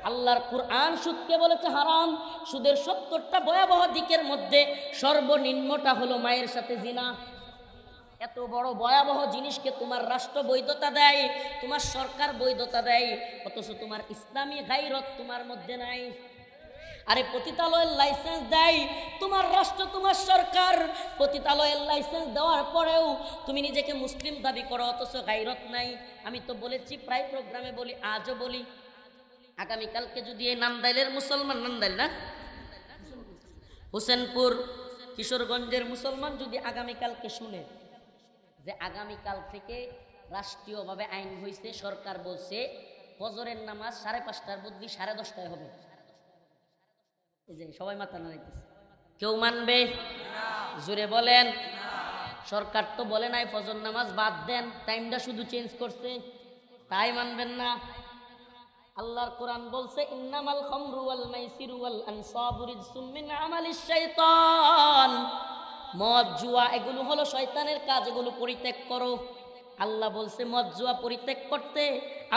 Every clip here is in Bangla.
আল্লাহর কুরআন সুদকে বলেছে হারাম। সুদের 70টা ভয়াবহ দিকের মধ্যে সর্বনিম্নটা হলো মায়ের সাথে জিনা। এত বড় ভয়াবহ জিনিসকে তোমার রাষ্ট্র বৈধতা দেয়, তোমার সরকার বৈধতা দেয়, অথচ তোমার ইসলামী গায়রত তোমার মধ্যে নাই। আরে পতিতালয়ের লাইসেন্স দেয় তোমার রাষ্ট্র, তোমার সরকার। পতিতালয়ের লাইসেন্স দেওয়ার পরেও তুমি নিজেকে মুসলিম দাবি করো, অথচ গায়রত নাই। আমি তো বলেছি, প্রায় প্রোগ্রামে বলি, আজও বলি, আগামীকালকে যদি এই নান্দাইলের মুসলমান, নান্দাইল না, হোসেনপুর কিশোরগঞ্জের মুসলমান যদি আগামীকালকে শুনে যে আগামীকাল থেকে রাষ্ট্রীয়ভাবে আইন হয়েছে, সরকার বলছে ফজরের নামাজ 5:30টার বদলি 10:30টায় হবে, এই যে সবাই মাথা নাড়াইতেছে, কেউ মানবে? জোরে বলেন। সরকার তো বলে নাই ফজর নামাজ বাদ দেন, টাইমটা শুধু চেঞ্জ করছে, তাই মানবেন না? আল্লাহর কোরআন বলছে ইন্নামাল খামরু ওয়াল মাইসিরু ওয়াল আনসাবু রিজসুম মিন আমালিশ শাইতান। মদ জুয়া এগুলো হলো শয়তানের কাজ, এগুলো পরিত্যাগ করো। আল্লাহ বলছে মদ জুয়া পরিত্যাগ করতে।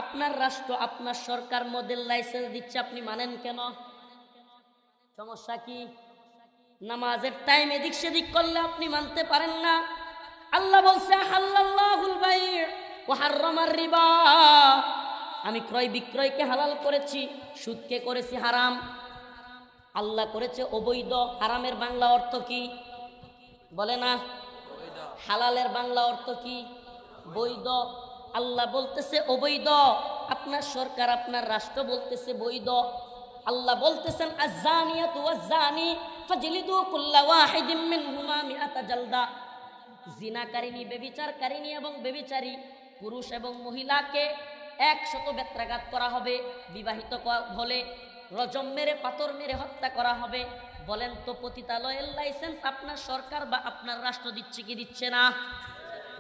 আপনার রাষ্ট্র, আপনার সরকার মদের লাইসেন্স দিচ্ছে, আপনি মানেন কেন? সমস্যা কি? নামাজের টাইম এদিক সেদিক করলে আপনি মানতে পারেন না। আল্লাহ বলছে হাল্লাল্লাহুল বাই' ওয়া হাররামার রিবা। আমি ক্রয় বিক্রয়কে হালাল করেছি, সুদকে করেছি হারাম। আল্লাহ করেছে অবৈধ। হারামের বাংলা অর্থ কি বলে না? হালালের বাংলা অর্থ কি? বৈধ। আল্লাহ বলতেছে অবৈধ, আপনার সরকার, আপনার রাষ্ট্র বলতেছে বৈধ। আল্লাহ বলতেছেন আয-যানিয়াতু ওয়াজ-যানি ফাজলিদু কুল্লা ওয়াহিদিম মিনহুমা মিআতা জালদা। জিনাকারিনী, ব্যভিচারকারিনী এবং ব্যভিচারী পুরুষ এবং মহিলাকে 100 বেত্রাঘাত করা হবে। বিবাহিত হলে রজম মেরে, পাথর মেরে হত্যা করা হবে। বলেন তো পতিতালয়ের লাইসেন্স আপনার সরকার বা আপনার রাষ্ট্র দিচ্ছে কি দিচ্ছে না?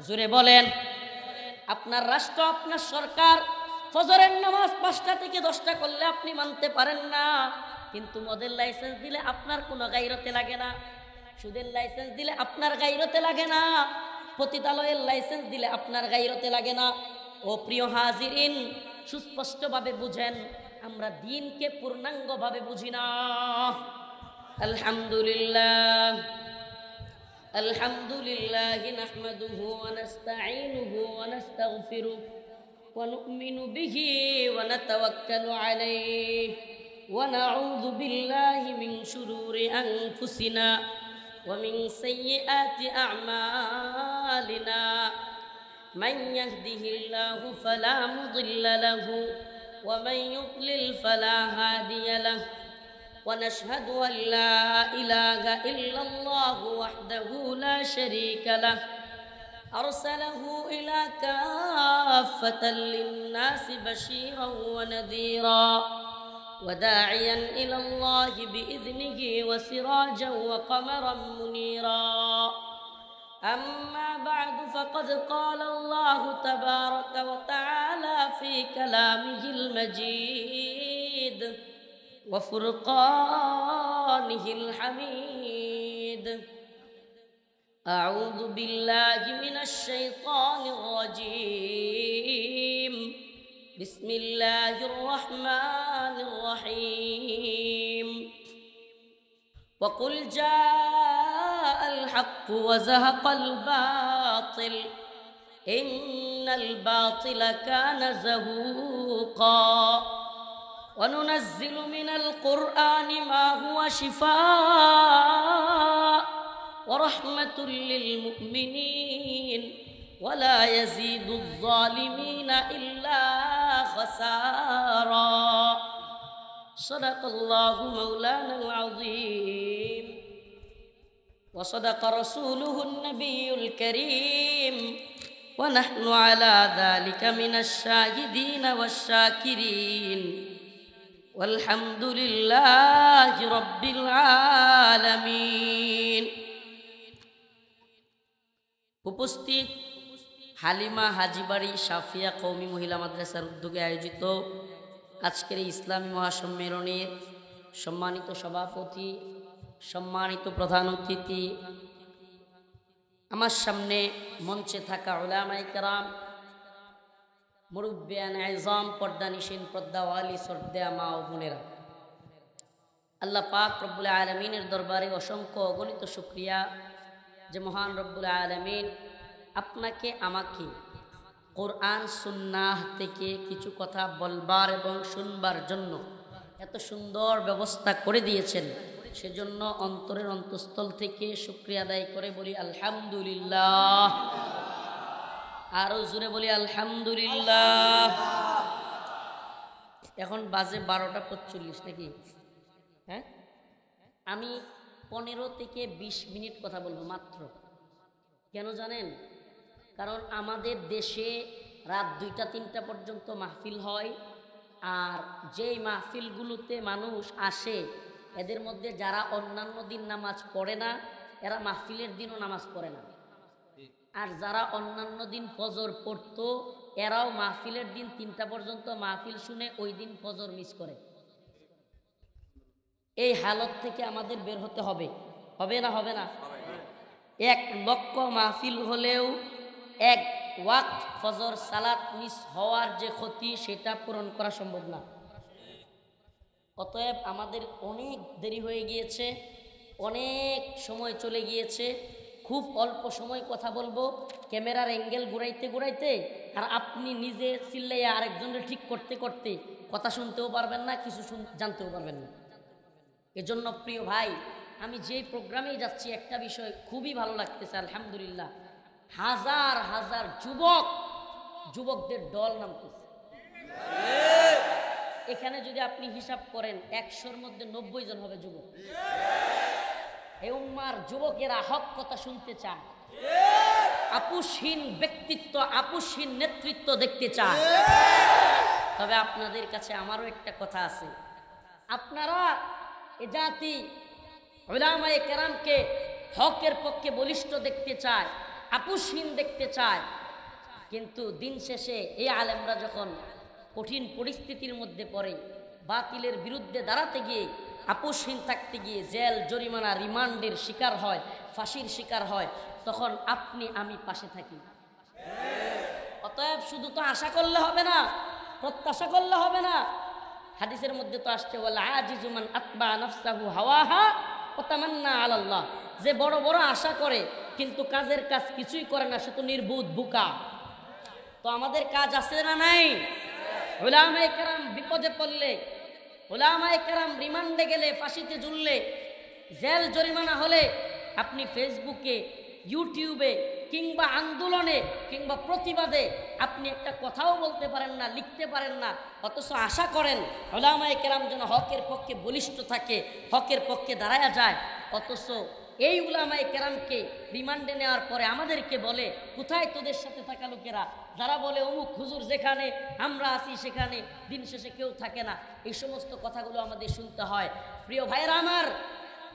জোরে বলেন। আপনার রাষ্ট্র, আপনার সরকার ফজরের নামাজ 5টা থেকে 10টা করলে আপনি মানতে পারেন না, কিন্তু মদের লাইসেন্স দিলে আপনার কোনো গায়রতে লাগে না। সুদের লাইসেন্স দিলে আপনার গায়রতে লাগে না। পতিতালয়ের লাইসেন্স দিলে আপনার গায়রতে লাগে না। ও প্রিয় হাজিরিন, সুস্পষ্টভাবে বুঝেন, আমরা দ্বীনকে পূর্ণাঙ্গভাবে বুঝি না। আলহামদুলিল্লাহ আলহামদুলিল্লাহ নাহমাদুহু ওয়া নাস্তাঈনুহু ওয়া নাস্তাগফিরুহু ওয়া নু'মিনু বিহি ওয়া নাতাওয়াক্কালু আলাইহি ওয়া নাউযু বিল্লাহি মিন শুরুরি আনফুসিনা ওয়া মিন সাইয়্যাতি আ'মালিনা। من يهده الله فلا مضل له ومن يضلل فلا هادي له ونشهد أن لا إله إلا الله وحده لا شريك له أرسله إلى كافة للناس بشيرا ونذيرا وداعيا إلى الله بإذنه وسراجا وقمرا منيرا. أما بعد فقد قال الله تبارك وتعالى في كلامه المجيد وفرقانه الحميد. أعوذ بالله من الشيطان الرجيم. بسم الله الرحمن الرحيم. وقل جاء الحق وزهق الباطل إن الباطل كان زهوقا وننزل من القرآن ما هو شفاء ورحمة للمؤمنين ولا يزيد الظالمين إلا خسارا. صدق الله مولانا العظيم وصدق رسوله النبي الكريم ونحن على ذلك من الشاهدين والشاكرين والحمد لله رب العالمين. উপস্থিত হালিমা হাজিবাড়ি সাফিয়া কওমি মহিলা মাদ্রাসার উদ্যোগে আয়োজিত আজকের এই ইসলামী মহাসম্মেলনের সম্মানিত সভাপতি, সম্মানিত প্রধান অতিথি, আমার সামনে মঞ্চে থাকা উলামায়ে কেরাম, মুরব্বিয়ান আযম, পর্দানিশীন, পর্দাওয়ালি, শ্রদ্ধেয়া মা ও বোনেরা, আল্লাহ পাক রব্বুল আলামিনের দরবারে অসংখ্য অগণিত শুকরিয়া যে মহান রব্বুল আলামিন আপনাকে আমাকে কোরআন সুন্নাহ থেকে কিছু কথা বলবার এবং শুনবার জন্য এত সুন্দর ব্যবস্থা করে দিয়েছেন। সেজন্য অন্তরের অন্তঃস্থল থেকে শুকরিয়া আদায় করে বলি আলহামদুলিল্লাহ। আরো জোরে বলি আলহামদুলিল্লাহ। এখন বাজে 12:45 নাকি? হ্যাঁ, আমি 15 থেকে 20 মিনিট কথা বলবো মাত্র। কেন জানেন? কারণ আমাদের দেশে রাত 2টা-3টা পর্যন্ত মাহফিল হয়, আর যেই মাহফিলগুলোতে মানুষ আসে এদের মধ্যে যারা অন্যান্য দিন নামাজ পড়ে না এরা মাহফিলের দিনও নামাজ পড়ে না, আর যারা অন্যান্য দিন ফজর পড়তো এরাও মাহফিলের দিন 3টা পর্যন্ত মাহফিল শুনে ওই দিন ফজর মিস করে। এই হালত থেকে আমাদের বের হতে হবে, হবে না? হবে না? 1 লক্ষ মাহফিল হলেও 1 ওয়াক্ত ফজর সালাত মিস হওয়ার যে ক্ষতি সেটা পূরণ করা সম্ভব না। অতএব আমাদের অনেক দেরি হয়ে গিয়েছে, অনেক সময় চলে গিয়েছে, খুব অল্প সময় কথা বলবো। ক্যামেরার অ্যাঙ্গেল ঘুরাইতে ঘুরাইতে আর আপনি নিজে চিল্লাইয়া আরেকজনের ঠিক করতে করতে কথা শুনতেও পারবেন না, কিছু জানতেও পারবেন না। এজন্য প্রিয় ভাই, আমি যেই প্রোগ্রামেই যাচ্ছি একটা বিষয় খুবই ভালো লাগতেছে আলহামদুলিল্লাহ। হাজার হাজার যুবকদের দল নামতেছে। এখানে যদি আপনি হিসাব করেন 100-র মধ্যে 90 জন হবে যুবক। এই উম্মার যুবকেরা হক কথা শুনতে চায়, আপুসহীন ব্যক্তিত্ব, আপুসহীন নেতৃত্ব দেখতে চায়। তবে আপনাদের কাছে আমারও একটা কথা আছে, আপনারা এ জাতি উলামায়ে কেরামকে হকের পক্ষে বলিষ্ঠ দেখতে চায়, আপুসহীন দেখতে চায়, কিন্তু দিন শেষে এই আলেমরা যখন কঠিন পরিস্থিতির মধ্যে পড়ে, বাতিলের বিরুদ্ধে দাঁড়াতে গিয়ে, আপোষহীন থাকতে গিয়ে জেল, জরিমানা, রিমান্ডের শিকার হয়, ফাঁসির শিকার হয়, তখন আপনি আমি পাশে থাকি। অতএব শুধু তো আশা করলে হবে না, প্রত্যাশা করলে হবে না। হাদিসের মধ্যে তো আসছে ওয়াল আজিজু মান আতবা নাফসাহু হাওয়াহা ওয়া তামান্না আলাল্লাহ, যে বড় বড় আশা করে কিন্তু কাজের কাজ কিছুই করে না সে তো নির্বুধ বোকা। তো আমাদের কাজ আছে না নাই? উলামায়ে কেরাম বিপদে পড়লে, উলামায়ে কেরাম রিমান্ডে গেলে, ফাঁসিতে ঝুললে, জেল জরিমানা হলে আপনি ফেসবুকে, ইউটিউবে কিংবা আন্দোলনে কিংবা প্রতিবাদে আপনি একটা কথাও বলতে পারেন না, লিখতে পারেন না, অথচ আশা করেন উলামায়ে কেরাম যেন হকের পক্ষে বলিষ্ঠ থাকে, হকের পক্ষে দাঁড়ায়া যায়। অথচ এই উলামায়ে কেরামকে রিমান্ডে নেওয়ার পরে আমাদেরকে বলে কোথায় তোদের সাথে থাকা লোকেরা, যারা বলে অমুক হুজুর যেখানে আমরা আছি সেখানে দিন শেষে কেউ থাকে না। এই সমস্ত কথাগুলো আমাদের শুনতে হয়। প্রিয় ভাইরা আমার,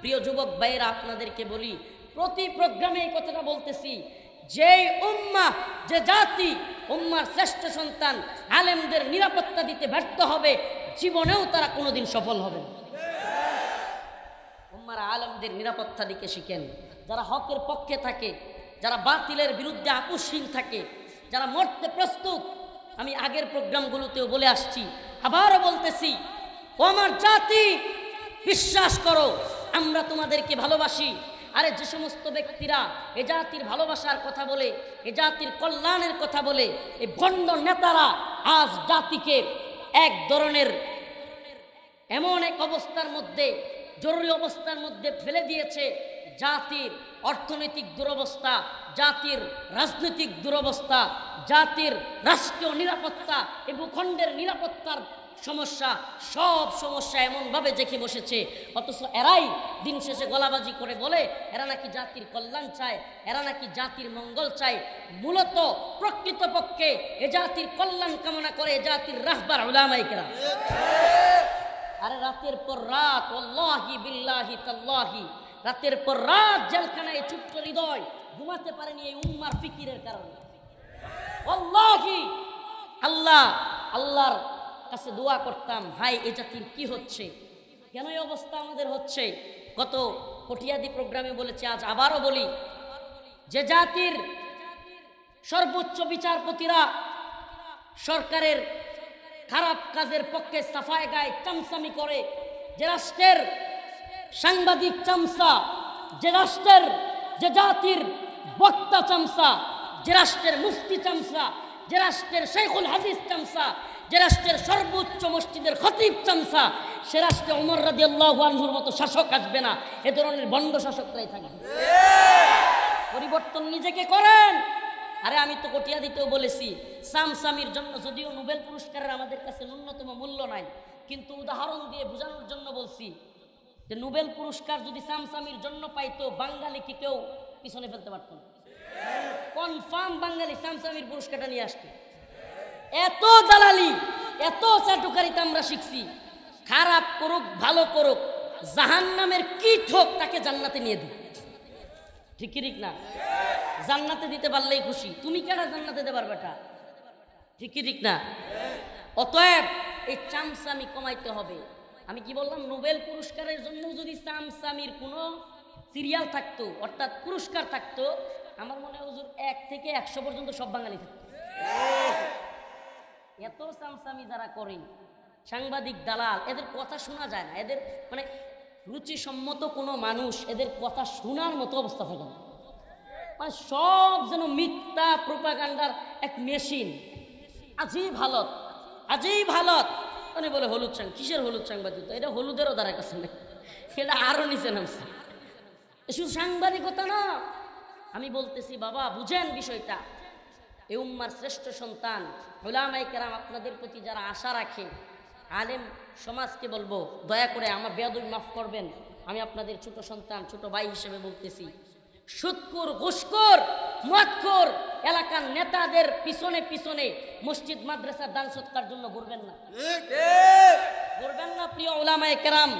প্রিয় যুবক ভাইরা, আপনাদেরকে বলি, প্রতি প্রোগ্রামে এই কথাটা বলতেছি, যেই উম্মাহ, যে জাতি উম্মার শ্রেষ্ঠ সন্তান আলেমদের নিরাপত্তা দিতে ব্যর্থ হবে, জীবনেও তারা কোনোদিন সফল হবে না। উম্মার আলেমদের নিরাপত্তা দিকে শিখেন, যারা হকের পক্ষে থাকে, যারা বাতিলের বিরুদ্ধে আপোষহীন থাকে, যারা মরতে প্রস্তুত। আমি আগের প্রোগ্রামগুলোতেও বলে আসছি, আবারও বলতেছি, ও আমার জাতি, বিশ্বাস করো আমরা তোমাদেরকে ভালোবাসি। আরে যে সমস্ত ব্যক্তিরা এ জাতির ভালোবাসার কথা বলে, এ জাতির কল্যাণের কথা বলে, এই ভণ্ড নেতারা আজ জাতিকে এক ধরনের এমন এক অবস্থার মধ্যে, জরুরি অবস্থার মধ্যে ফেলে দিয়েছে, জাতির অর্থনৈতিক দুরবস্থা, জাতির রাজনৈতিক দুরবস্থা, জাতির রাষ্ট্রীয় নিরাপত্তা, এই ভূখণ্ডের নিরাপত্তার সমস্যা, সব সমস্যা এমনভাবে দেখে বসেছে। অথচ এরাই দিন শেষে গলাবাজি করে বলে এরা নাকি জাতির কল্যাণ চায়, এরা নাকি জাতির মঙ্গল চায়। মূলত প্রকৃতপক্ষে এ জাতির কল্যাণ কামনা করে এ জাতির রাহবার উলামায়ে কেরাম। আরে রাতের পর রাত, ওয়াল্লাহি বিল্লাহি তাল্লাহি, রাতের পর রাত জেলখানায় ছোট্ট হৃদয় ঘুমাতে পারেনি এই উম্মার ফিকিরের কারণে। ওয়াল্লাহি আল্লাহর কাছে দোয়া করতাম, ভাই এ জাতির কি হচ্ছে, কেন এই অবস্থা আমাদের হচ্ছে। গত কটিয়াদি প্রোগ্রামে বলেছি, আজ আবারও বলি, যে জাতির সর্বোচ্চ বিচারপতিরা সরকারের খারাপ কাজের পক্ষে সাফায় গায়ে চামচামি করে, যে রাষ্ট্রের সাংবাদিক চামচা, যে রাষ্ট্রের যে জাতির বক্তা চামচা, যে রাষ্ট্রের মুফতি চামচা, যে রাষ্ট্রের শেখুল হাদিস চামচা, যে রাষ্ট্রের সর্বোচ্চ মসজিদের খতিব চামচা, সে রাষ্ট্রে ওমর রাদিয়াল্লাহু আনহুর মতো শাসক আসবে না। এ ধরনের ভণ্ড শাসকরাই থাকবে। পরিবর্তন নিজেকে করেন। আরে আমি তো কটিয়া দিতেও বলেছি, সামসামির জন্য যদিও নোবেল পুরস্কারের আমাদের কাছে ন্যূনতম মূল্য নাই, কিন্তু উদাহরণ দিয়ে বোঝানোর জন্য বলছি যে নোবেল পুরস্কার যদি সামসামির জন্য পাইতো, বাঙালি কি কেউ পিছনে ফেলতে পারত না? কনফার্ম বাঙালি সামসামির পুরস্কারটা নিয়ে আসতো। এত দালালি, এত চাটুকারিতা আমরা শিখছি। খারাপ করুক ভালো করুক, জাহান্নামের কীট হোক, তাকে জান্নাতে নিয়ে দিই। ঠিক কি ঠিক না? জান্নাতে দিতে পারলেই খুশি। তুমি কেন জান্নাতে দেবার বেটা? ঠিক কি ঠিক না? অতএব এই চামচামি কমাইতে হবে। আমি কি বললাম, নোবেল পুরস্কারের জন্য যদি চামচামির কোনো সিরিয়াল থাকতো, অর্থাৎ পুরস্কার থাকতো, আমার মনে হয় হুজুর 1 থেকে 100 পর্যন্ত সব বাঙালি থাকতো। এত চামচামি যারা করে, সাংবাদিক দালাল, এদের কথা শোনা যায় না। এদের মানে রুচিসম্মত কোনো মানুষ এদের কথা শোনার মতো অবস্থা থাকে না। মানে সব যেন মিথ্যা প্রোপাগান্ডার এক মেশিন। আজই ভালত, আজই ভালত মানে বলে হলুদ সাং, কিসের হলুদ সাংবাদিকতা? এটা হলুদেরও দ্বারা কাছে নেই, এটা আরো নিচে নামছে। শুধু সাংবাদিকতা না, আমি বলতেছি বাবা বুঝেন বিষয়টা। এই উম্মার শ্রেষ্ঠ সন্তান উলামায়ে কেরাম, আপনাদের প্রতি যারা আশা রাখে, আলেম সমাজকে বলবো, দয়া করে আমার বেয়াদবি মাফ করবেন। আমি আপনাদের ছোট সন্তান, ছোট ভাই হিসেবে বলতেছি, সুদখোর, ঘুষখোর, মদখোর এলাকার নেতাদের পিছনে পিছনে মসজিদ মাদ্রাসার দান সৎকার জন্য ঘুরবেন না, ঘুরবেন না প্রিয় উলামায়ে কেরাম।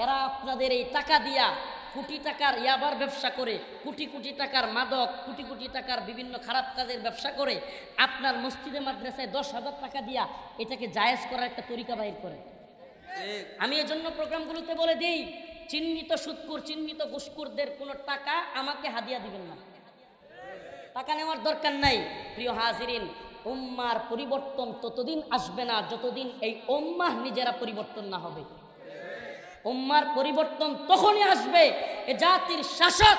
এরা আপনাদের এই টাকা দিয়া কোটি টাকার ইয়াবার ব্যবসা করে, কোটি কোটি টাকার মাদক, কোটি কোটি টাকার বিভিন্ন খারাপ কাজের ব্যবসা করে আপনার মসজিদে মাদ্রাসায় 10,000 টাকা দিয়া এটাকে জায়েজ করার একটা তরিকা বাইর করে। আমি এজন্য প্রোগ্রামগুলোতে বলে দিই, চিহ্নিত সুদখোর, চিহ্নিত ঘুষখোরদের কোনো টাকা আমাকে হাদিয়া দিবেন না, টাকা নেওয়ার দরকার নাই। প্রিয় হাজিরিন, উম্মার পরিবর্তন ততদিন আসবে না যতদিন এই উম্মাহ নিজেরা পরিবর্তন না হবে। উম্মার পরিবর্তন তখনই আসবে, এ জাতির শাসক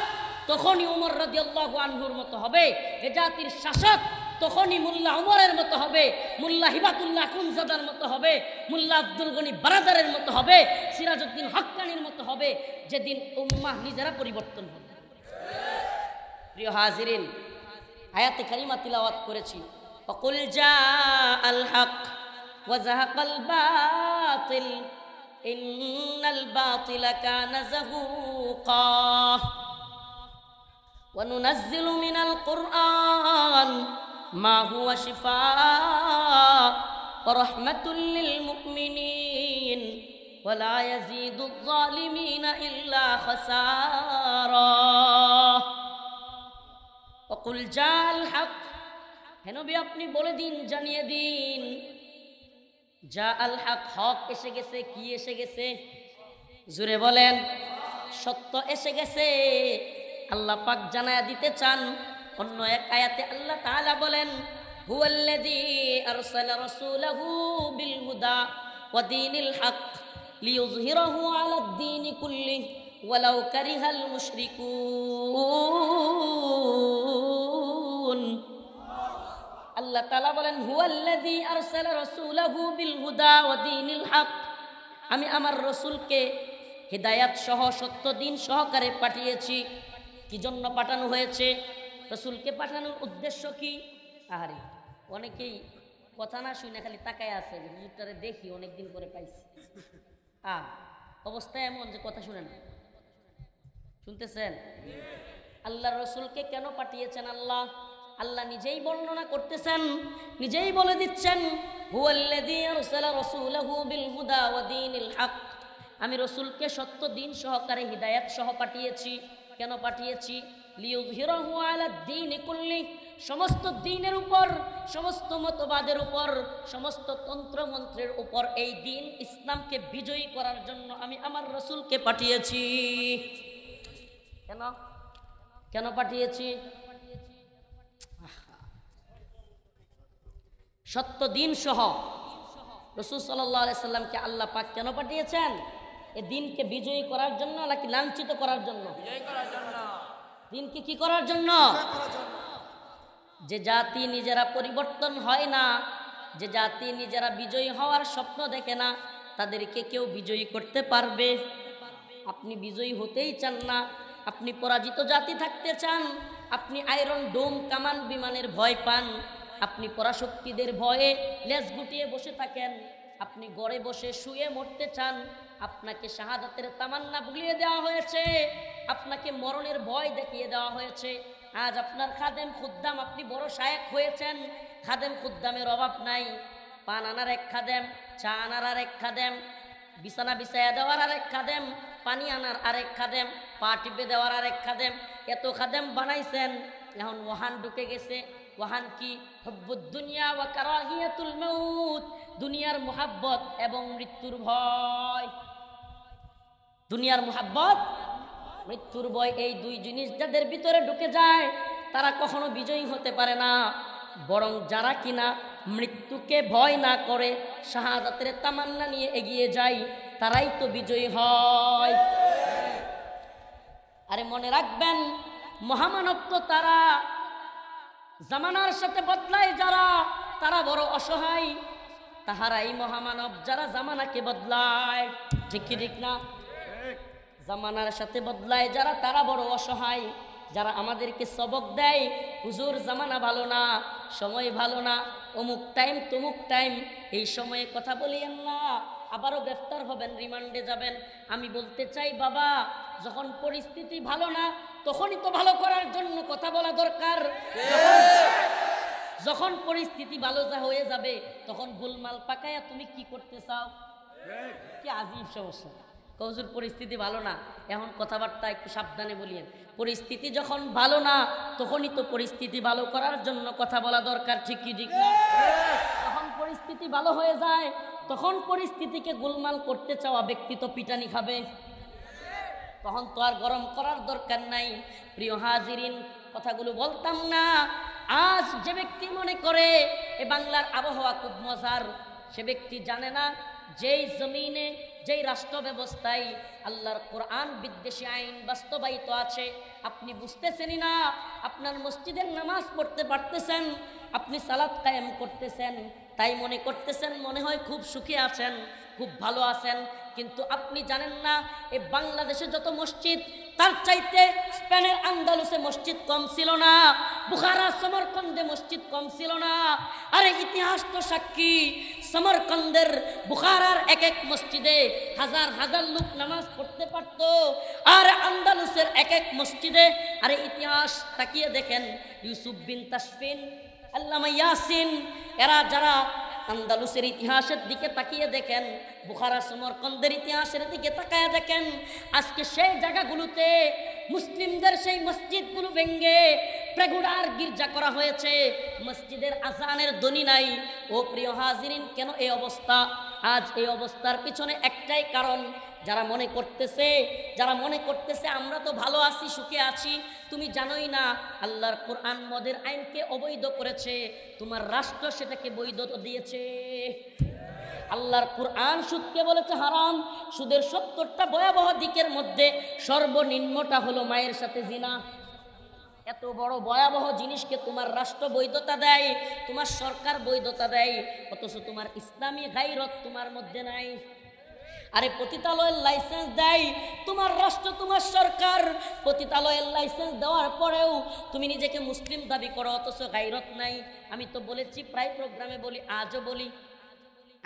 তখনই ওমর রাদিয়াল্লাহু আনহুর মতো হবে, এ জাতির শাসক তখনই মোল্লা ওমরের মতো হবে, মোল্লা হিবাতুল্লাহ আখুনজাদার মতো হবে, মোল্লা আব্দুল গনি বারাদারের মতো হবে, সিরাজউদ্দিন হক্কানির মতো হবে, যেদিন উম্মাহ নিজেরা পরিবর্তন হবে। প্রিয় হাজিরিন, আয়াতে কারিমা তিলাওয়াত করেছি, ওয়াকুল জাআল হক ওয়া যাহাকাল বাতিল ইন্নাল বাতিলা কানা যাহুকা ওয়া নুনাজ্জিলু মিনাল কুরআন মা হুয়া শিফাআ ওয়া রাহমাতুল লিল মুমিনিন ওয়া লা ইয়াজিদুয যালিমিনা ইল্লা খাসারা। ওয়াকুল জাআল হক, হে নবী আপনি বলে দিন, জানিয়ে দিন, জাআল হক, হক এসে গেছে। কি এসে গেছে? জোরে বলেন, সত্য এসে গেছে। আল্লাহ পাক জানায়া দিতে চান। অন্য এক আয়াতে আল্লাহ তাআলা বলেন, হুয়াল্লাযী আরসালা রাসূলাহু বিল হুদা ওয়া দীনিল হক লিইয়ুযহিরাহু আলাদ দীনি কুল্লিহি ওয়ালাউ কারিহাল মুশরিকুন। আল্লাহ তাআলা বলেন, হুয়াল্লাযী আরসালা রাসূলাহু বিল হুদা ওয়া দীনিল হক, আমি আমার রাসূলকে হিদায়াত সহ সত্য দিন সহকারে পাঠিয়েছি। কি জন্য পাঠানো হয়েছে? রাসূলকে পাঠানোর উদ্দেশ্য কি? আহারে, অনেকেই কথা না শুনে খালি তাকায় আছে, হুজুরটারে দেখি অনেকদিন পরে পাইছি। অবস্থা এমন যে কথা শুনে না। শুনতেছেন? আল্লাহর রাসূলকে কেন পাঠিয়েছেন আল্লাহ? আল্লাহ নিজেই বর্ণনা করতেছেন, নিজেই বলে দিচ্ছেন, হুয়াল্লাযী আরসালা রাসূলাহু বিল হুদা ওয়া দীনিল হক, আমি রাসূলকে সত্য দিন সহকারে হিদায়াত সহ পাঠিয়েছি। কেন পাঠিয়েছি? লিইয়ুযহিরাহু আলাদ দীনি কুল্লি, সমস্ত দ্বীনের উপর, সমস্ত মতবাদের উপর, সমস্ত তন্ত্রমন্ত্রের উপর এই দ্বীন ইসলামকে বিজয়ী করার জন্য আমি আমার রাসূলকে পাঠিয়েছি। কেন কেন পাঠিয়েছি? সত্য দিন সহ রাসূল সাল্লাল্লাহু আলাইহি সাল্লামকে আল্লাহ পাক কেন পাঠিয়েছেন? এই দিনকে বিজয়ী করার জন্য নাকি লাঞ্ছিত করার জন্য? বিজয় করার জন্য। দিনকে কি করার জন্য? যে জাতি নিজেরা পরিবর্তন হয় না, যে জাতি নিজেরা বিজয়ী হওয়ার স্বপ্ন দেখে না, তাদেরকে কেউ বিজয়ী করতে পারবে? আপনি বিজয়ী হতেই চান না, আপনি পরাজিত জাতি থাকতে চান, আপনি আয়রন ডোম কামান বিমানের ভয় পান, আপনি পরাশক্তিদের ভয়ে লেজ গুটিয়ে বসে থাকেন, আপনি গড়ে বসে শুয়ে মরতে চান, আপনাকে শাহাদাতের তামান্না ভুলিয়ে দেওয়া হয়েছে, আপনাকে মরণের ভয় দেখিয়ে দেওয়া হয়েছে। আজ আপনার খাদেম খুদ্দাম, আপনি বড় শায়েখ হয়েছেন, খাদেম খুদ্দামের অভাব নাই। পান আনার এক খাদেম, চা আনার আর এক খাদেম, বিছানা বিছাইয়া দেওয়ার আর এক খাদেম, পানি আনার আরেক খাদেম, পা টিপে দেওয়ার আরেক খাদেম, এত খাদেম বানাইছেন। এখন ওয়াহান ঢুকে গেছে। ওয়াহান কি? হুব্বুদ দুনিয়া ওয়া কারাহিয়াতুল মাউত, দুনিয়ার মুহাব্বত এবং মৃত্যুর ভয়। দুনিয়ার মুহাব্বত, মৃত্যুর ভয়, এই দুই জিনিস যাদের ভিতরে ঢুকে যায় তারা কখনো বিজয়ী হতে পারে না। বরং যারা কিনা মৃত্যুকে ভয় না করে শাহাদাতের তামান্না নিয়ে এগিয়ে যায় তারাই তো বিজয়ী হয়। আরে মনে রাখবেন, মহামানব তো তারা, জামানার সাথে বদলায় যারা, তারা বড় অসহায়। তাহারাই মহামানব যারা জামানাকে বদলায়। ঠিক কি ঠিক না? জামানার সাথে বদলায় যারা, তারা বড় অসহায়। যারা আমাদেরকে সবক দেয়, হুজুর জামানা ভালো না, সময় ভালো না, অমুক টাইম তমুক টাইম, এই সময়ে কথা বলিয়েন না, আবারও গ্রেফতার হবেন, রিমান্ডে যাবেন। আমি বলতে চাই বাবা, যখন পরিস্থিতি ভালো না তখনই তো ভালো করার জন্য কথা বলা দরকার। যখন পরিস্থিতি ভালো হয়ে যাবে তখন গোলমাল পাকায়া তুমি কি করতে চাও? কি আজীব সমস্যা। হুজুর পরিস্থিতি ভালো না, এখন কথাবার্তা একটু সাবধানে বলিয়েন। পরিস্থিতি যখন ভালো না তখনই তো পরিস্থিতি ভালো করার জন্য কথা বলা দরকার। ঠিক কি ঠিক না? যখন পরিস্থিতি ভালো হয়ে যায় তখন পরিস্থিতিকে গোলমাল করতে চাওয়া ব্যক্তি তো পিটানি খাবে, তখন তো আর গরম করার দরকার নাই। প্রিয় হাজিরিন, কথাগুলো বলতাম না। আজ যে ব্যক্তি মনে করে এ বাংলার আবহাওয়া খুব মজার, সে ব্যক্তি জানে না যেই জমিনে, যেই রাষ্ট্র ব্যবস্থায় আল্লাহর কোরআন বিদ্বেষী আইন বাস্তবায়িত আছে, আপনি বুঝতেছেনই না। আপনার মসজিদের নামাজ পড়তে পারতেছেন, আপনি সালাত কায়েম করতেছেন, তাই মনে করতেছেন মনে হয় খুব সুখী আছেন, খুব ভালো আছেন। কিন্তু আপনি জানেন না, এই বাংলাদেশে যত মসজিদ, তার চাইতে স্পেনের আন্দালুসে মসজিদ কম ছিল না, বুখারা সমরকন্দে মসজিদ কম ছিল না। আরে ইতিহাস তো সাক্ষী, সমরকন্দের, বুখারার এক এক মসজিদে হাজার হাজার লোক নামাজ পড়তে পারত। আর আন্দালুসের এক এক মসজিদে, আরে ইতিহাস তাকিয়ে দেখেন, ইউসুফ বিন তাসফিন, আল্লামা ইয়াসিন, এরা যারা আন্দালুসের ইতিহাসের দিকে তাকিয়ে দেখেন, বুখারা সমরকন্দের ইতিহাসের দিকে তাকায় দেখেন, আজকে সেই জায়গাগুলোতে মুসলিমদের সেই মসজিদগুলো ভেঙ্গে প্রেগুড়ার গির্জা করা হয়েছে, মসজিদের আজানের ধ্বনি নাই। ও প্রিয় হাজিরিন, কেন এই অবস্থা? আজ এই অবস্থার পিছনে একটাই কারণ, যারা মনে করতেছে আমরা তো ভালো আছি, সুখে আছি। তুমি জানোই না আল্লাহর কোরআন মদের আইনকে অবৈধ করেছে, তোমার রাষ্ট্র সেটাকে বৈধ দিয়েছে। আল্লাহর কোরআন সুদকে বলেছে হারাম। সুদের ৭০টা ভয়াবহ দিকের মধ্যে সর্বনিম্নটা হলো মায়ের সাথে জিনা। এত বড় ভয়াবহ জিনিসকে তোমার রাষ্ট্র বৈধতা দেয়, তোমার সরকার বৈধতা দেয়, অথচ তোমার ইসলামী গায়রত তোমার মধ্যে নাই। আরে পতিতালয়ের লাইসেন্স দেয় তোমার রাষ্ট্র, তোমার সরকার। পতিতালয়ের লাইসেন্স দেওয়ার পরেও তুমি নিজেকে মুসলিম দাবি করো, অথচ গায়রত নাই। আমি তো বলেছি, প্রায় প্রোগ্রামে বলি, আজও বলি,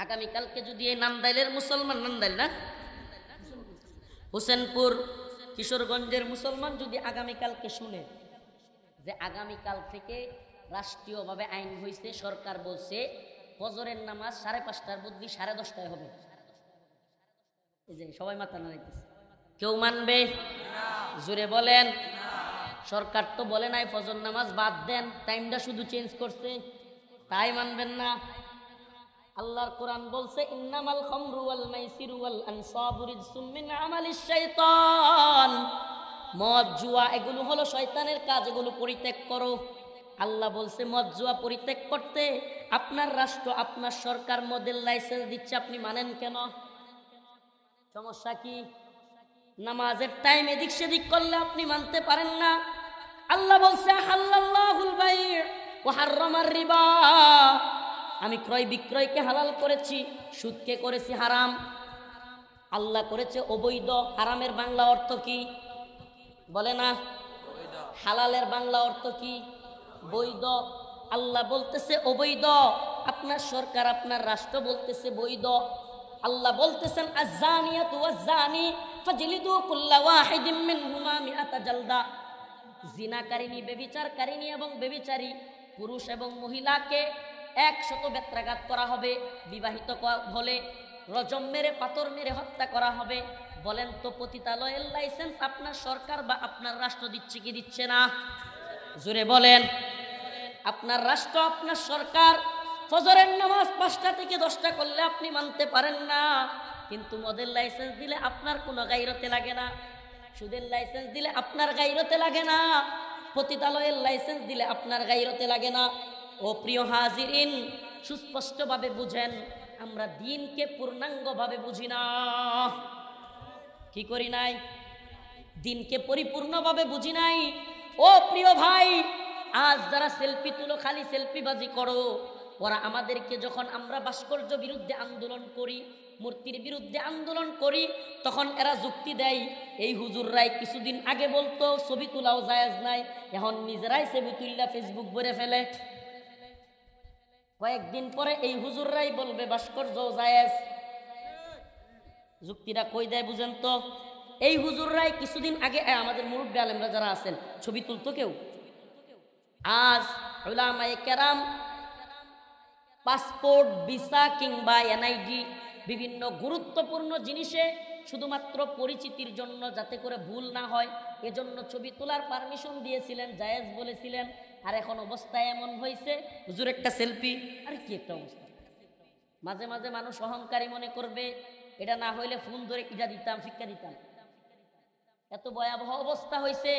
আগামীকালকে যদি এই নান্দাইলের মুসলমান, নান্দাইল না, হোসেনপুর কিশোরগঞ্জের মুসলমান যদি আগামীকালকে শুনে যে আগামীকাল থেকে রাষ্ট্রীয়ভাবে আইন হয়েছে, সরকার বলছে ফজরের নামাজ 5:30টার বদলি 10:30টায় হবে, এই যে সবাই মাথা নাড়াইতেছে, কেউ মানবে? জোরে বলেন। সরকার তো বলে নাই ফজর নামাজ বাদ দেন, টাইমটা শুধু চেঞ্জ করছে, তাই মানবেন না? আল্লাহর কোরআন বলছে ইন্নামাল খামরু ওয়াল মাইসিরু ওয়াল আনসাবু রিজসুম মিন আমালিশ শাইতান। মদ, জুয়া এগুলো হলো শয়তানের কাজ, এগুলো পরিত্যাগ করো। আল্লাহ বলছে মদ জুয়া পরিত্যাগ করতে। আপনার রাষ্ট্র আপনার সরকার মদের লাইসেন্স দিচ্ছে, আপনি মানেন কেন? সমস্যা কি? নামাজের টাইম এদিক সেদিক করলে আপনি মানতে পারেন না। আল্লাহ বলছে হাল্লাল্লাহুল বাই' ওয়া হাররামার রিবা, আমি ক্রয় বিক্রয়কে হালাল করেছি, সুদকে করেছি হারাম। আল্লাহ করেছে অবৈধ। হারামের বাংলা অর্থ কি বলে না? হালালের বাংলা অর্থ কি? বৈধ। আল্লাহ বলতেছে অবৈধ, আপনার সরকার আপনার রাষ্ট্র বলতেছে বৈধ। আল্লাহ বলতেছেন আয-যানিয়াতু ওয়াজ-যানি ফাজলিদু কুল্লা ওয়াহিদিম মিনহুমা মিআতা জালদা, জিনাকারিনী ব্যভিচারকারিনী এবং ব্যভিচারী পুরুষ এবং মহিলাকে 100 বেত্রাঘাত করা হবে। বিবাহিত হলে রজম মেরে পাথর মেরে হত্যা করা হবে। বলেন তো পতিতালয়ের লাইসেন্স আপনার সরকার বা আপনার রাষ্ট্র দিচ্ছে কি দিচ্ছে না? জোরে বলেন। আপনার রাষ্ট্র আপনার সরকার ফজরের নামাজ 5টা থেকে 10টা করলে আপনি মানতে পারেন না, কিন্তু মদের লাইসেন্স দিলে আপনার কোনো গায়রতে লাগে না। সুদের লাইসেন্স দিলে আপনার গায়রতে লাগে না। পতিতালয়ের লাইসেন্স দিলে আপনার গায়রতে লাগে না। ও প্রিয় হাজিরিন, সুস্পষ্টভাবে বুঝেন, আমরা দিনকে পূর্ণাঙ্গভাবে বুঝি না। কি করি নাই? দিনকে পরিপূর্ণভাবে বুঝি নাই। ও প্রিয় ভাই, আজ যারা সেলফি তুলো, খালি সেলফিবাজি করো, ওরা আমাদেরকে যখন আমরা ভাস্কর্য বিরুদ্ধে আন্দোলন করি, মূর্তির বিরুদ্ধে আন্দোলন করি, তখন এরা যুক্তি দেয় এই হুজুররাই কিছুদিন আগে বলতো ছবি তোলাও জায়েজ নাই, এখন নিজেরাই ছবি তুললা ফেসবুক ভরে ফেলে। কয়েকদিন পরে এই হুজুররাই বলবে ভাস্কর্য জায়েজ। যুক্তিটা কই দেয় বুঝেন তো? এই হুজুররাই কিছুদিন আগে আমাদের মুরব্বী আলেমরা যারা আছেন ছবি তুলতো কেউ? আজ উলামায়ে কেরাম পাসপোর্ট, ভিসা কিংবা এনআইডি বিভিন্ন গুরুত্বপূর্ণ জিনিসে শুধুমাত্র পরিচিতির জন্য, যাতে করে ভুল না হয়, এজন্য ছবি তোলার পারমিশন দিয়েছিলেন, জায়েজ বলেছিলেন। আর এখন অবস্থা এমন হয়েছে, হুজুর একটা সেলফি, আরে কি একটা অবস্থা। মাঝে মাঝে মানুষ অহংকারী মনে করবে, এটা না হইলে ফোন ধরে ইজা দিতাম, শিক্ষা দিতাম। এত ভয়াবহ অবস্থা হয়েছে।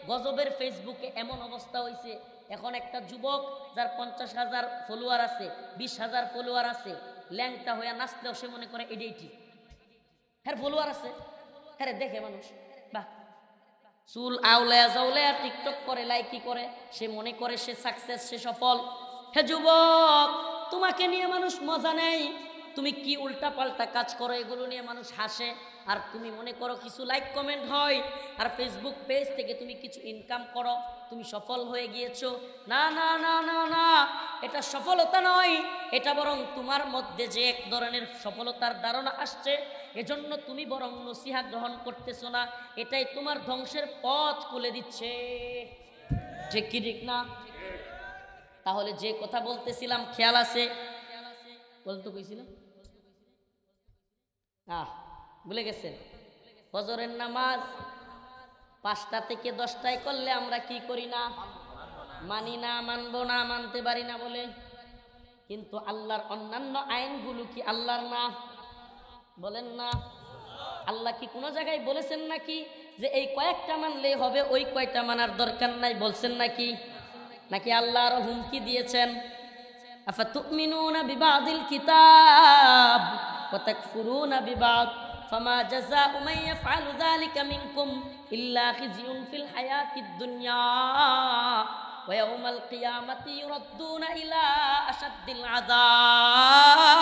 গজবের ফেসবুকে এমন অবস্থা হয়েছে, এখন একটা যুবক যার 50,000 ফলোয়ার আছে, 20,000 ফলোয়ার আছে, ল্যাংটা হইয়া নাচলেও সে মনে করে এটাই ঠিক। হ্যাঁ ফলোয়ার আছে, হ্যাঁ দেখে মানুষ, বাহ, চুল আউলায়া জাউলায়া টিকটক করে, লাইকি করে, সে মনে করে সে সাকসেস, সে সফল। হে যুবক, তোমাকে নিয়ে মানুষ মজা নেই, তুমি কি উল্টা পাল্টা কাজ করো, এগুলো নিয়ে মানুষ হাসে, আর তুমি মনে করো কিছু লাইক কমেন্ট হয়, আর ফেসবুক পেজ থেকে তুমি কিছু ইনকাম করো, তুমি সফল হয়ে গিয়েছো। না না না না না, এটা সফলতা নয়, এটা বরং তোমার মধ্যে যে এক ধরনের সফলতার ধারণা আসছে, এজন্য তুমি বরং নসিহত গ্রহণ করতেছো না, এটাই তোমার ধ্বংসের পথ খুলে দিচ্ছে। ঠিক কি ঠিক না? তাহলে যে কথা বলতেছিলাম খেয়াল আছে? বলতো কইছিলাম ভুলে গেছেন? ফজরের নামাজ 5টা থেকে 10টায় করলে আমরা কি করি না? মানি না, মানবো না, মানতে পারি না বলে। কিন্তু আল্লাহর অন্যান্য আইনগুলো কি আল্লাহর না? বলেন না। আল্লাহ কি কোনো জায়গায় বলেছেন নাকি যে এই কয়েকটা মানলেই হবে, ওই কয়টা মানার দরকার নাই? বলছেন নাকি? নাকি আল্লাহ আরো হুমকি দিয়েছেন? আফাতুমিনুনা বিবাদিল কিতাব ওয়া তাকফুরুনা বিবাদ ফামা জাযাউ মান ইয়াফআলু যালিকা মিনকুম ইল্লা খিজিয়ুন ফিল হায়াতিদ দুনিয়া ওয়া ইয়াউমাল কিয়ামাতি ইউরাদ্দুনা ইলা আশাদ্দিল আযাব।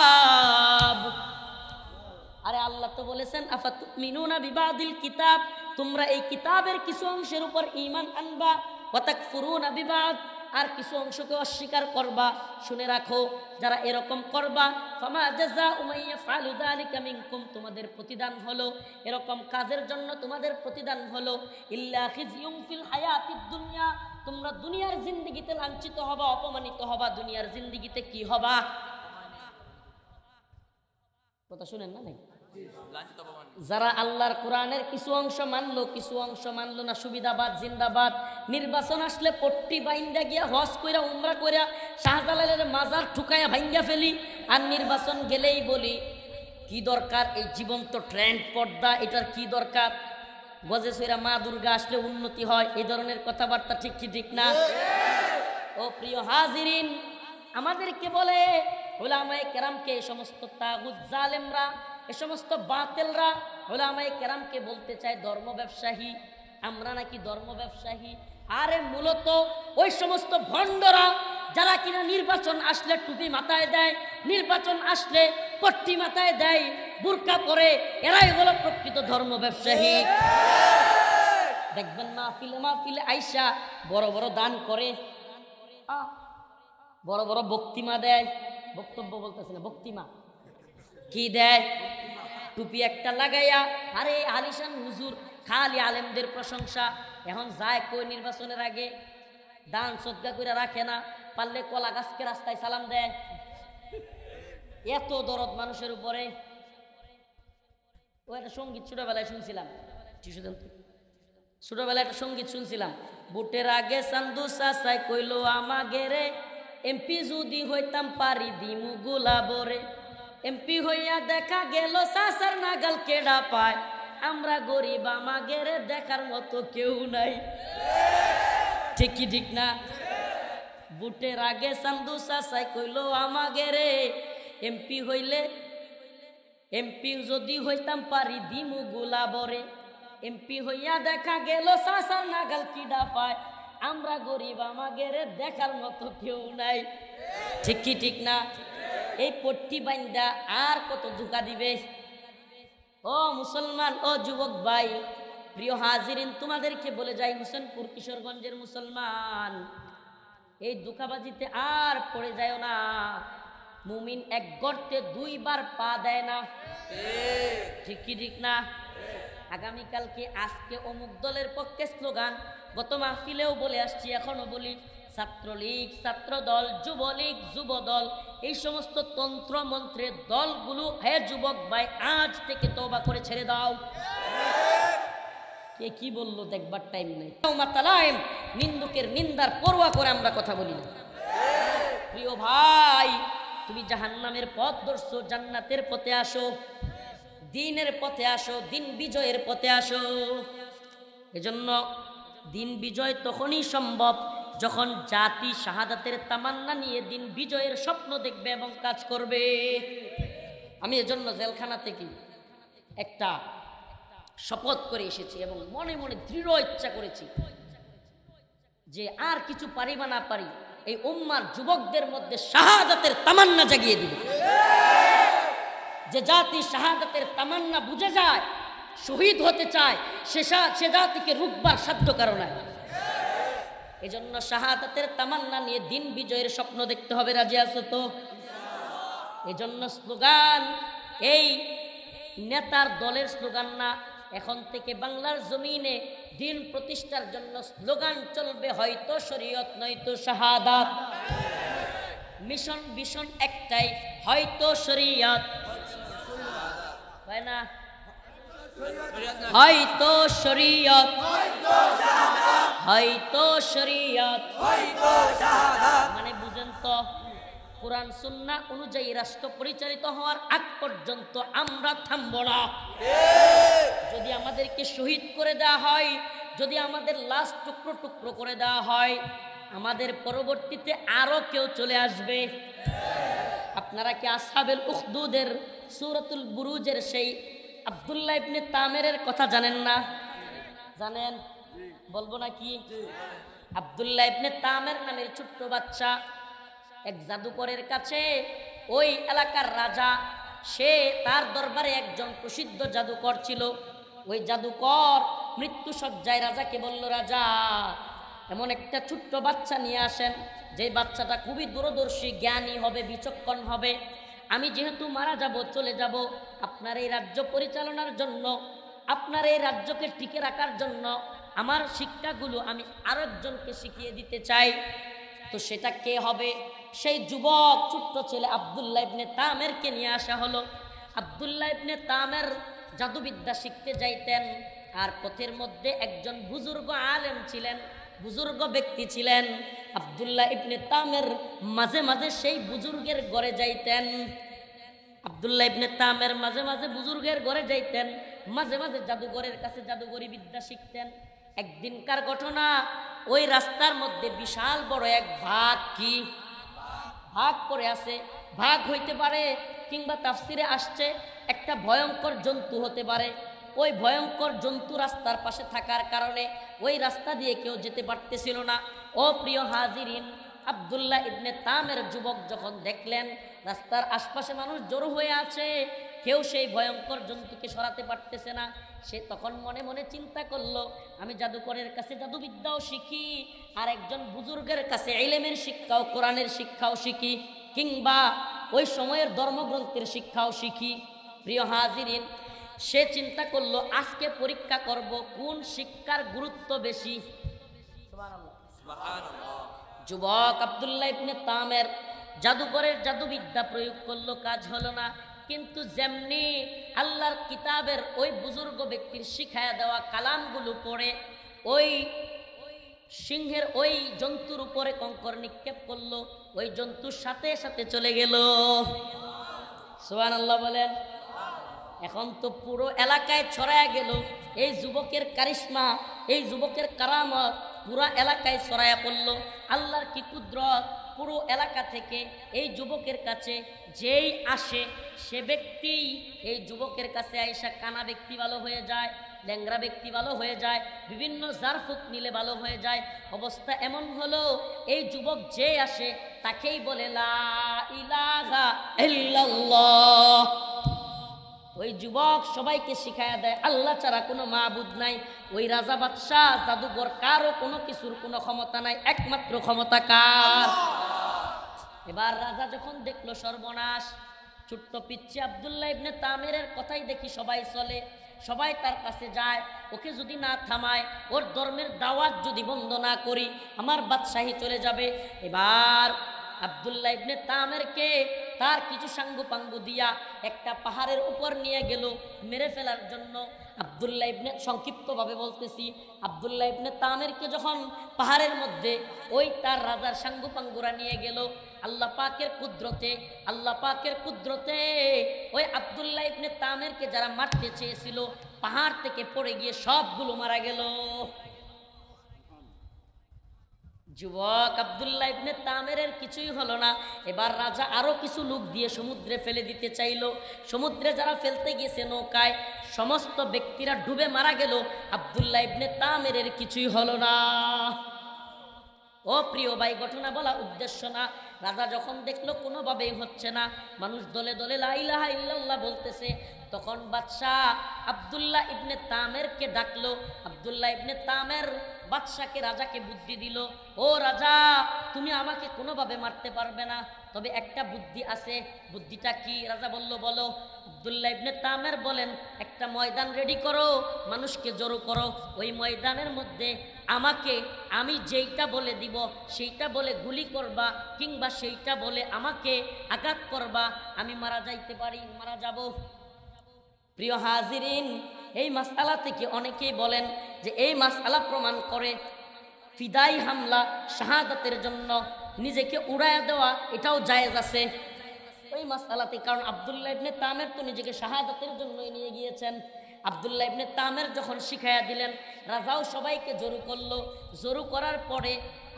আরে আল্লাহ তো বলেছেন আফাতুমিনুনা বিবাদিল কিতাব, তোমরা এই কিতাবের কিছু অংশের উপর ঈমান আনবা, ওয়া তাকফুরুনা বিবাদ, আর কিছু অংশকে অস্বীকার করবা। শুনে রাখো, যারা এরকম করবা, ফামা জাযাউ মান ইয়াফআলু যালিকা মিনকুম, তোমাদের প্রতিদান হলো, এরকম কাজের জন্য তোমাদের প্রতিদান হলো ইল্লা খিজিয়ুন ফিল হায়াতিদ দুনিয়া, তোমরা দুনিয়ার জিন্দেগিতে লাঞ্ছিত হবা, অপমানিত হবা। দুনিয়ার জিন্দেগিতে কি হবা? কথা শুনেন না? নাই যারা আল্লাহর কোরআনের কিছু অংশ মানলো, কিছু অংশ মানলো না, সুবিধাবাদ জিন্দাবাদ। নির্বাচন আসলে পট্টি বাইন্দা গিয়া হজ কইরা উমরা কইরা শাহজালালের মাজার ঠুকাইয়া ভাঙ্গা ফেলি, আর নির্বাচন গেলেই বলি কি দরকার এই জীবন্ত ট্রেন্ড পর্দা, এটার কি দরকার? গজে সইরা মা দুর্গা আসলে উন্নতি হয়, এই ধরনের কথাবার্তা ঠিক কি ঠিক না? ও প্রিয় হাজিরিন, আমাদেরকে বলে উলামায়ে কেরামকে, এই সমস্ত তাগুত জালেমরা, এই সমস্ত বাতিলরা উলামায়ে কেরামকে বলতে চায় ধর্ম ব্যবসায়ী। আমরা নাকি ধর্ম ব্যবসায়ী? আরে মূলত ওই সমস্ত ভণ্ডরা যারা কিনা নির্বাচন আসলে টুপি মাথায় দেয়, নির্বাচন আসলে পট্টি মাথায় দেয়, বুরকা পরে, এরাই হলো প্রকৃত ধর্ম ব্যবসায়ী। দেখবেন মাহফিলে আইসা বড় বড় দান করে, বড় বড় বক্তিমা দেয়, বক্তব্য বলতেছে না, বক্তিমা কি দেয়, টুপি একটা লাগাইয়া, আরে আলিশান হুজুর, খালি আলেমদের প্রশংসা। এখন যায় কই নির্বাচনের আগে দান সদকা করে রাখে না, পারলে কলা গাছকে রাস্তায় সালাম দেয়। এত দরদ মানুষের উপরে। ও একটা সঙ্গীত ছোটবেলায় শুনছিলাম, ছোটবেলায় একটা সঙ্গীত শুনছিলাম, বুটের আগে সান্দু সাসাই কইলো আমাগে রে, এমপি যদি হইতাম পারি দিমু গোলাবরে, এমপি হইয়া দেখা গেল সাসার নাগাল কেডা পায়, আমরা গরিব আমাগে রে দেখার মতো কেউ নাই। ঠিক কি ঠিক না? বুটের আগে সান্দু সাসাই কইলো আমাগে রে, এমপি হইলে, এমপি যদি হইতাম পারি দিমু গোলাবরে, এমপি হইয়া দেখা গেল সাসার নাগাল কিডা পায়, আমরা গরিব আমাগে রে দেখার মতো কেউ নাই। ঠিক কি ঠিক না? এই পট্টি বাইন্দা আর কত ধোঁকা দিবে? ও মুসলমান, ও যুবক ভাই, প্রিয় হাজিরিন, তোমাদেরকে বলে যাই, হোসেনপুর কিশোরগঞ্জের মুসলমান, এই ধোঁকাবাজিতে আর পড়ে যায় না। মুমিন এক গর্তে দুইবার পা দেয় না। ঠিক কি ঠিক না? আগামীকালকে, আজকে অমুক দলের পক্ষে স্লোগান, গত মাহফিলেও বলে আসছি, এখনো বলি, ছাত্রলীগ, ছাত্রদল, যুবলীগ, যুবদল, এই সমস্ত তন্ত্র মন্ত্রের দলগুলো, হে যুবক ভাই, আজ থেকে তওবা করে ছেড়ে দাও। কে কি বললো দেখবার টাইম নেই। নিন্দুকের নিন্দার পরোয়া করে আমরা কথা বলি না। প্রিয় ভাই, তুমি জাহান্নামের পথ ধরছো, জান্নাতের পথে আসো, দিনের পথে আসো, দিন বিজয়ের পথে আসো। এজন্য দিন বিজয় তখনই সম্ভব যখন জাতি শাহাদাতের তামান্না নিয়ে দিন বিজয়ের স্বপ্ন দেখবে এবং কাজ করবে। আমি এজন্য জেলখানা থেকে একটা শপথ করে এসেছি এবং মনে মনে দৃঢ় ইচ্ছা করেছি যে আর কিছু পারি বা না পারি, এই উম্মার যুবকদের মধ্যে শাহাদাতের তামান্না জাগিয়ে দিব। যে জাতি শাহাদাতের তামান্না বুঝে যায়, শহীদ হতে চায়, সে জাতিকে রুখবার সাধ্য কারণ। এজন্য শাহাদাতের তামান্না নিয়ে দিন বিজয়ের স্বপ্ন দেখতে হবে। রাজি আছো তো? এজন্য স্লোগান এই নেতার দলের স্লোগান না, এখন থেকে বাংলার জমিনে দিন প্রতিষ্ঠার জন্য স্লোগান চলবে, হয়তো শরীয়ত নয়তো শাহাদাত। মিশন ভীষণ একটাই, হয়তো শরীয়ত, হয় না? হয়তো শরীয়ত, হয়তো শরীয়ত, মানে বুঝেন তো, কোরআন সুন্নাহ অনুযায়ী রাষ্ট্র পরিচালিত হওয়ার আগ পর্যন্ত আমরা থামব না। যদি আমাদেরকে শহীদ করে দেওয়া হয়, যদি আমাদের লাশ টুকরো টুকরো করে দেওয়া হয়, আমাদের পরবর্তীতে আরো কেউ চলে আসবে। আপনারা কি আসহাবুল উখদুদের সূরাতুল বুরুজের সেই আব্দুল্লাহ ইবনে তামেরের কথা জানেন না? জানেন? বলবো নাকি? আব্দুল্লাহ ইবনে তামের নামের ছোট্ট বাচ্চা এক জাদুকরের কাছে, ওই এলাকার রাজা, সে তার দরবারে একজন প্রসিদ্ধ জাদুকর ছিল। ওই জাদুকর মৃত্যু সজ্জায় রাজাকে বলল, রাজা, এমন একটা ছোট্ট বাচ্চা নিয়ে আসেন, যে বাচ্চাটা খুবই দূরদর্শী, জ্ঞানী হবে, বিচক্ষণ হবে। আমি যেহেতু মারা যাব, চলে যাব, আপনার এই রাজ্য পরিচালনার জন্য, আপনার এই রাজ্যকে টিকে রাখার জন্য আমার শিক্ষাগুলো আমি আরেকজনকে শিখিয়ে দিতে চাই। তো সেটা কে হবে? সেই যুবক ছোট্ট ছেলে আব্দুল্লাহ ইবনে তামেরকে নিয়ে আসা হলো। আব্দুল্লাহ ইবনে তামের জাদুবিদ্যা শিখতে যাইতেন, আর পথের মধ্যে একজন বুজুর্গ আলেম ছিলেন, বুজুর্গ ব্যক্তি ছিলেন। আব্দুল্লাহ ইবনে তামের মাঝে মাঝে সেই বুজুর্গের ঘরে যাইতেন। আব্দুল্লাহ ইবনে তামের মাঝে মাঝে বুজুর্গের ঘরে যাইতেন, মাঝে মাঝে জাদুঘরের কাছে জাদুঘরি বিদ্যা শিখতেন। একদিনকার ঘটনা, ওই রাস্তার মধ্যে বিশাল বড় এক ভাগ, কি ভাগ পড়ে আছে। ভাগ হইতে পারে, কিংবা তাফসিরে আসছে একটা ভয়ঙ্কর জন্তু হতে পারে। ওই ভয়ঙ্কর জন্তু রাস্তার পাশে থাকার কারণে ওই রাস্তা দিয়ে কেউ যেতে পারতেছিল না। ও প্রিয় হাজিরিন, আব্দুল্লাহ ইবনে তামের যুবক যখন দেখলেন রাস্তার আশপাশে মানুষ জড়ো হয়ে আছে, কেউ সেই ভয়ঙ্কর জন্তুকে সরাতে পারতেছে না, সে তখন মনে মনে চিন্তা করলো, আমি জাদুকরের কাছে জাদুবিদ্যাও শিখি, আর একজন বুজুর্গের কাছে ইলমের শিক্ষাও, কোরআনের শিক্ষাও শিখি, কিংবা ওই সময়ের ধর্মগ্রন্থের শিক্ষাও শিখি। প্রিয় হাজিরিন, সে চিন্তা করলো আজকে পরীক্ষা করব কোন শিক্ষার গুরুত্ব বেশি। সুবহানাল্লাহ, সুবহানাল্লাহ। যুবক আব্দুল্লাহ ইবনে তামের জাদুকরের জাদুবিদ্যা প্রয়োগ করলো, কাজ হলো না। কিন্তু যেমনি আল্লাহর কিতাবের ওই বুজুর্গ ব্যক্তির শিখায়া দেওয়া কালামগুলো পড়ে ওই সিংহের ওই জন্তুর উপরে কঙ্কর নিক্ষেপ করলো, ওই জন্তুর সাথে সাথে চলে গেল। সুবহানাল্লাহ বলেন। এখন তো পুরো এলাকায় ছড়ায়া গেল এই যুবকের কারিশমা, এই যুবকের কারামত পুরো এলাকায় ছড়ায়া পড়ল। আল্লাহর কি কুদরত, পুরো এলাকা থেকে এই যুবকের কাছে যেই আসে সে ব্যক্তি এই যুবকের কাছে আইসা কানা ব্যক্তি ভালো হয়ে যায়, ল্যাংরা ব্যক্তি ভালো হয়ে যায়, বিভিন্ন জারফুক নিলে ভালো হয়ে যায়। অবস্থা এমন হলো এই যুবক যে আসে তাকেই বলে লা ইলাহা ইল্লাল্লাহ। ওই যুবক সবাইকে শিখায়া দেয় আল্লাহ ছাড়া কোনো মাবুদ নাই। ওই রাজা বাদশাহ জাদুঘর কারো কোনো কিছুর কোনো ক্ষমতা নাই, একমাত্র ক্ষমতা কার? এবার রাজা যখন দেখলো সর্বনাশ, ছোট্ট পিচ্চি আব্দুল্লাহ ইবনে তামেরের কথাই দেখি সবাই চলে, সবাই তার কাছে যায়। ওকে যদি না থামায়, ওর ধর্মের দাওয়াত যদি বন্ধ না করি, আমার বাদশাহী চলে যাবে। এবার আব্দুল্লাহ ইবনে তামেরকে তার কিছু সাঙ্গু পাঙ্গু দিয়া একটা পাহাড়ের উপর নিয়ে গেল মেরে ফেলার জন্য। আব্দুল্লাহ ইবনে, সংক্ষিপ্তভাবে বলতেছি, আব্দুল্লাহ ইবনে তামেরকে যখন পাহাড়ের মধ্যে ওই তার রাজার সাঙ্গু পাঙ্গুরা নিয়ে গেল, আল্লাহ পাকের কুদরতে, আল্লাহ পাকের কুদরতে ওই আব্দুল্লাহ ইবনে তামেরকে যারা মারতে চেয়েছিল পাহাড় থেকে পড়ে গিয়ে সবগুলো মারা গেল। যুবক আব্দুল্লাহ ইবনে তামেরের কিছুই হলো না। এবার রাজা আরো কিছু লোক দিয়ে সমুদ্রে ফেলে দিতে চাইল। সমুদ্রে যারা ফেলতে গিয়েছে নৌকায়, সমস্ত ব্যক্তিরা ডুবে মারা গেল। আব্দুল্লাহ ইবনে তামেরের কিছুই হলো না। ও প্রিয় ভাই, ঘটনা বলা উদ্দেশ্য না। রাজা যখন দেখলো কোনোভাবেই হচ্ছে না, মানুষ দলে দলে লা ইলাহা ইল্লাল্লাহ বলতেছে, তখন বাদশাহ আব্দুল্লাহ ইবনে তামেরকে ডাকলো। আব্দুল্লাহ ইবনে তামের বাদশাকে, রাজাকে বুদ্ধি দিল, ও রাজা, তুমি আমাকে কোনোভাবে মারতে পারবে না, তবে একটা বুদ্ধি আছে। বুদ্ধিটা কি? রাজা বলল, বলো। আব্দুল্লাহ ইবনে তামের বলেন, একটা ময়দান রেডি করো, মানুষকে জড়ো করো, ওই ময়দানের মধ্যে আমাকে, আমি যেইটা বলে দিব সেইটা বলে গুলি করবা, কিংবা সেইটা বলে আমাকে আঘাত করবা, আমি মারা যাইতে পারি, মারা যাব। প্রিয় হাজিরিন, এই মাসআলা থেকে অনেকেই বলেন যে এই মাসআলা প্রমাণ করে ফিদাই হামলা, শাহাদাতের জন্য নিজেকে উড়াইয়া দেওয়া, এটাও জায়েজ আছে ওই মাসআলাতে। কারণ আব্দুল্লাহ ইবনে তামের তো নিজেকে শাহাদাতের জন্যই নিয়ে গিয়েছেন। আব্দুল্লাহ ইবনে তামের যখন শিখাইয়া দিলেন, রাজাও সবাইকে জড়ো করলো। জড়ো করার পরে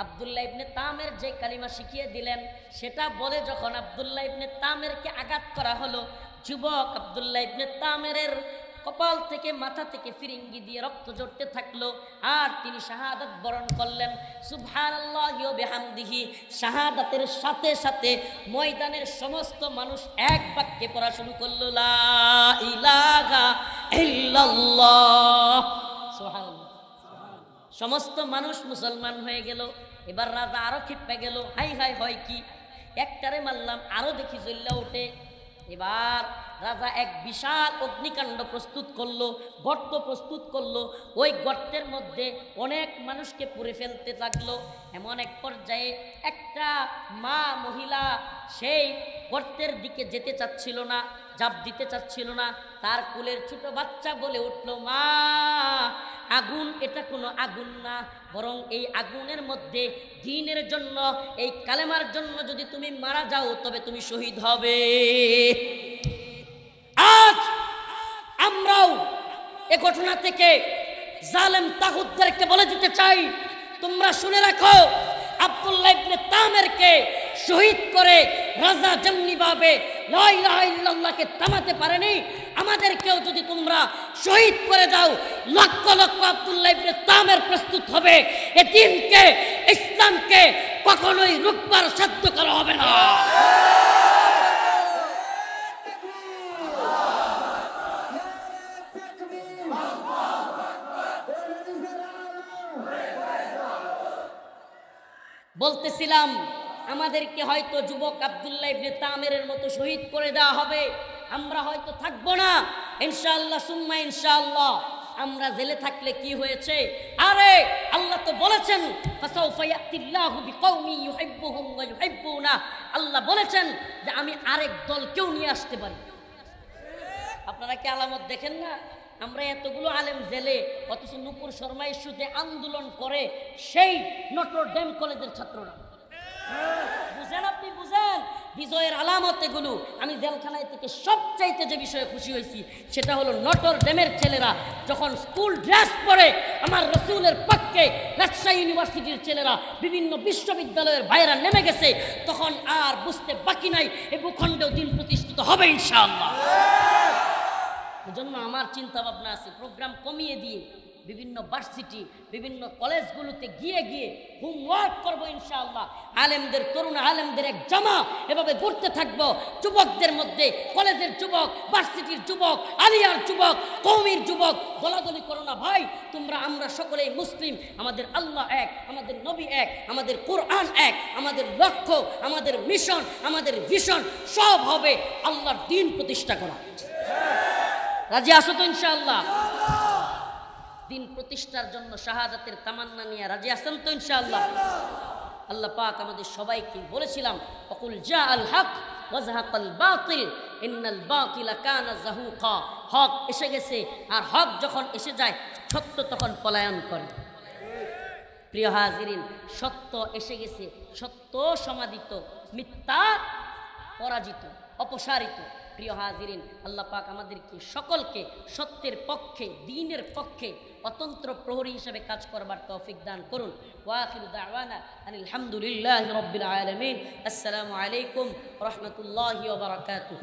আব্দুল্লাহ ইবনে তামের যে কালিমা শিখিয়ে দিলেন সেটা বলে যখন আব্দুল্লাহ ইবনে তামেরকে আঘাত করা হলো, যুবক আব্দুল্লাহ ইবনে তামেরের কপাল থেকে, মাথা থেকে ফিরিঙ্গি দিয়ে রক্ত ঝরতে থাকলো, আর তিনি শাহাদাত বরণ করলেন। সুবহানাল্লাহি ওয়া বিহামদিহি। শাহাদাতের সাথে সাথে ময়দানের সমস্ত মানুষ এক বাক্যে পড়া শুরু করলো, লা ইলাহা ইল্লাল্লাহ। সুবহানাল্লাহ। সমস্ত মানুষ মুসলমান হয়ে গেল। এবার রাজা আরো ক্ষিপ্পে গেল, হাই হাই, হয় কি, একটারে মারলাম আরো দেখি জ্বল্লা ওঠে। এবার রাজা এক বিশাল অগ্নিকাণ্ড প্রস্তুত করলো, গর্ত প্রস্তুত করলো। ওই গর্তের মধ্যে অনেক মানুষকে পুড়ে ফেলতে লাগলো। এমন এক পর্যায়ে একটা মা মহিলা সেই গর্তের দিকে যেতে চাচ্ছিল না, ঝাঁপ দিতে চাচ্ছিল না। তার কোলের ছোট বাচ্চা বলে উঠলো, মা, আগুন এটা কোনো আগুন না, বরং এই আগুনের মধ্যে দ্বীনের জন্য, এই কালেমার জন্য যদি তুমি মারা যাও তবে তুমি শহীদ হবে। আজ আমরাও এ ঘটনা থেকে জালেম তাগুতদেরকে বলে দিতে চাই, তোমরা শুনে রাখো, আব্দুল্লাহ ইবনে তামেরকে শহীদ করে রাজা যেমনিভাবে লা ইলাহা ইল্লাল্লাহকে থামাতে পারেনি, আমাদেরকেও যদি তোমরা শহীদ করে দাও, লক্ষ লক্ষ আব্দুল্লাহ ইবনে তামের প্রস্তুত হবে। এ দিনকে, ইসলামকে কখনোই রুখবার সাধ্য করা হবে না। বলতেছিলাম, আমাদেরকে হয়তো যুবক আব্দুল্লাহ ইবনে তামেরের মতো শহীদ করে দেওয়া হবে, আমরা হয়তো থাকবো না, ইনশাআল্লাহ সুম্মা ইনশাআল্লাহ। আমরা জেলে থাকলে কি হয়েছে? আরে আল্লাহ তো বলেছেন, ফাসাউফা ইয়াতিল্লাহু বিকওমি ইউহিব্বুহুম ওয়া ইউহিব্বুনা। আল্লাহ বলেছেন যে আমি আরেক দলকেও নিয়ে আসতে পারি। আপনারা কি আলামত দেখেন না? আমরা এতগুলো আলেম জেলে, অথচ নূপুর শর্মা ইস্যুতে আন্দোলন করে সেই নটর ডেম কলেজের ছাত্ররা। বুঝেন? আপনি বুঝেন বিজয়ের আলামত এগুলো। আমি জেলখানায় থেকে সবচাইতে যে বিষয়ে খুশি হয়েছি সেটা হলো নটর ডেমের ছেলেরা যখন স্কুল ড্রেস পরে আমার রসুলের পক্ষে রাজশাহী ইউনিভার্সিটির ছেলেরা, বিভিন্ন বিশ্ববিদ্যালয়ের ভাইয়েরা নেমে গেছে, তখন আর বুঝতে বাকি নাই এই ভূখণ্ডেও দিন প্রতিষ্ঠিত হবে ইনশাআল্লাহ। এজন্য আমার চিন্তা ভাবনা আছে, প্রোগ্রাম কমিয়ে দিয়ে বিভিন্ন ভার্সিটি, বিভিন্ন কলেজগুলোতে গিয়ে গিয়ে হোমওয়ার্ক করবো ইনশাআল্লাহ। আলেমদের, তরুণ আলেমদের এক জামা এভাবে ঘুরতে থাকবো, যুবকদের মধ্যে, কলেজের যুবক, ভার্সিটির যুবক, আলিয়ার যুবক, কওমির যুবক। দলাদলি করো না ভাই, তোমরা আমরা সকলেই মুসলিম, আমাদের আল্লাহ এক, আমাদের নবী এক, আমাদের কোরআন এক, আমাদের লক্ষ্য, আমাদের মিশন, আমাদের ভিশন সব হবে আল্লাহর দ্বীন প্রতিষ্ঠা করা। রাজি আছো তো ইনশাআল্লাহ? দিন প্রতিষ্ঠার জন্য শাহাদাতের তামান্না নিয়ে রাজি আছেন তো ইনশাআল্লাহ? আল্লাহ পাক আমাদের সবাইকে বলেছিলাম, ওয়াকুল জাআল হক ওয়া যাহাকাল বাতিল ইন্নাল বাতিলা কানা যাহুকা। হক এসে গেছে, আর হক যখন এসে যায় সত্য তখন পলায়ন করে। প্রিয় হাজিরিন, সত্য এসে গেছে, সত্য সমাদিত, মিথ্যা পরাজিত, অপসারিত। প্রিয় হাজিরিন, আল্লাহ পাক আমাদেরকে সকলকে সত্যের পক্ষে, দ্বীনের পক্ষে অতন্ত্র প্রহরী হিসেবে কাজ করবার তৌফিক দান করুন। ওয়া আখিরু দাওয়ানা আলহামদুলিল্লাহি রাব্বিল আলামিন। আসসালামু আলাইকুম ওয়া রাহমাতুল্লাহি ওয়া বারাকাতুহু।